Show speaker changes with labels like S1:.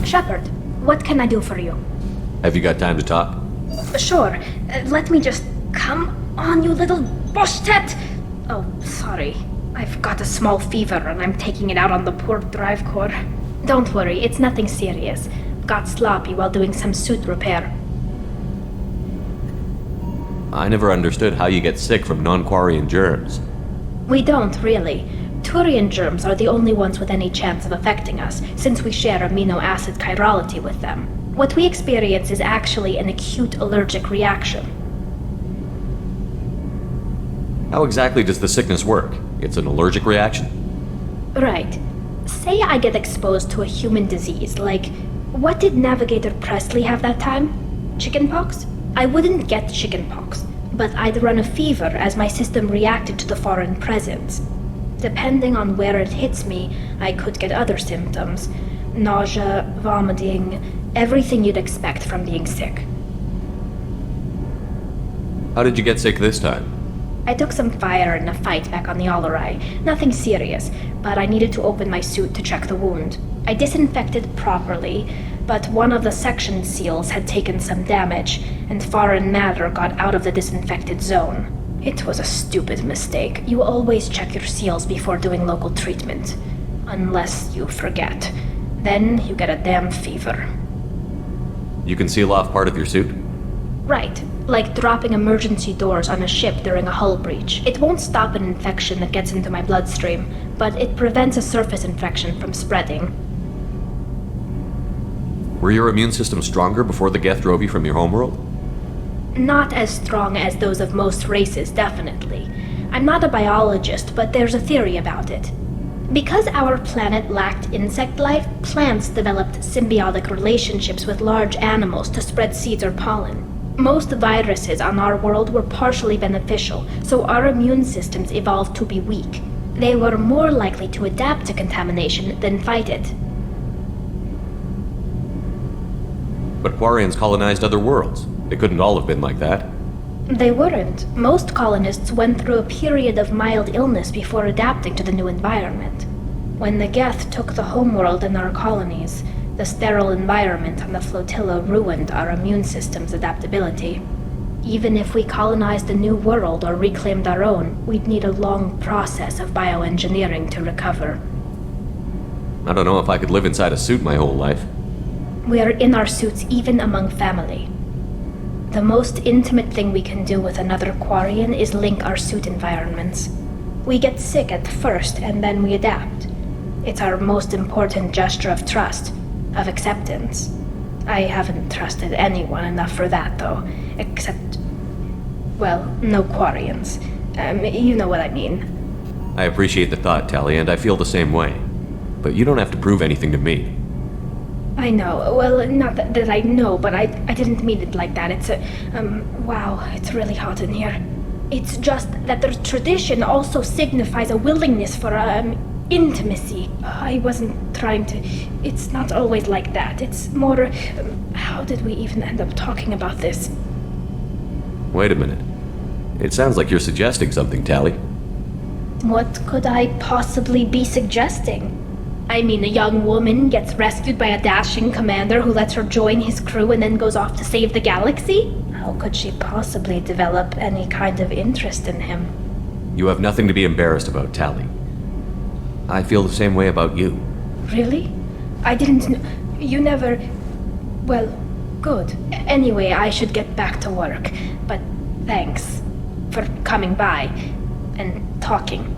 S1: Shepard, what can I do for you?
S2: Have you got time to talk?
S1: Sure. Let me just... Come on, you little bushtet! Oh, sorry. I've got a small fever and I'm taking it out on the poor drive core. Don't worry, it's nothing serious. Got sloppy while doing some suit repair.
S2: I never understood how you get sick from non-Quarian germs.
S1: We don't, really. Turian germs are the only ones with any chance of affecting us, since we share amino acid chirality with them. What we experience is actually an acute allergic reaction.
S2: How exactly does the sickness work? It's an allergic reaction?
S1: Right. Say I get exposed to a human disease, like... What did Navigator Presley have that time? Chickenpox? I wouldn't get chickenpox, but I'd run a fever as my system reacted to the foreign presence. Depending on where it hits me, I could get other symptoms. Nausea, vomiting, everything you'd expect from being sick.
S2: How did you get sick this time?
S1: I took some fire in a fight back on the Allerai. Nothing serious, but I needed to open my suit to check the wound. I disinfected properly, but one of the section seals had taken some damage, and foreign matter got out of the disinfected zone. It was a stupid mistake. You always check your seals before doing local treatment. Unless you forget. Then you get a damn fever.
S2: You can seal off part of your suit?
S1: Right. Like dropping emergency doors on a ship during a hull breach. It won't stop an infection that gets into my bloodstream, but it prevents a surface infection from spreading.
S2: Were your immune system stronger before the Geth drove you from your homeworld?
S1: Not as strong as those of most races, definitely. I'm not a biologist, but there's a theory about it. Because our planet lacked insect life, plants developed symbiotic relationships with large animals to spread seeds or pollen. Most viruses on our world were partially beneficial, so our immune systems evolved to be weak. They were more likely to adapt to contamination than fight it.
S2: But Quarians colonized other worlds. They couldn't all have been like that.
S1: They weren't. Most colonists went through a period of mild illness before adapting to the new environment. When the Geth took the homeworld and our colonies, the sterile environment on the flotilla ruined our immune system's adaptability. Even if we colonized a new world or reclaimed our own, we'd need a long process of bioengineering to recover.
S2: I don't know if I could live inside a suit my whole life.
S1: We're in our suits even among family. The most intimate thing we can do with another Quarian is link our suit environments. We get sick at first and then we adapt. It's our most important gesture of trust, of acceptance. I haven't trusted anyone enough for that, though, except... well, no Quarians. You know what I mean.
S2: I appreciate the thought, Tali, and I feel the same way. But you don't have to prove anything to me.
S1: I know. Well, not that I know, but I didn't mean it like that. It's wow, it's really hot in here. It's just that the tradition also signifies a willingness for, intimacy. I wasn't trying to... It's not always like that. It's more... how did we even end up talking about this?
S2: Wait a minute. It sounds like you're suggesting something, Tali.
S1: What could I possibly be suggesting? I mean, a young woman gets rescued by a dashing commander who lets her join his crew and then goes off to save the galaxy? How could she possibly develop any kind of interest in him?
S2: You have nothing to be embarrassed about, Tali. I feel the same way about you.
S1: Really? I didn't know... You never... Well, good. Anyway, I should get back to work. But thanks for coming by and talking.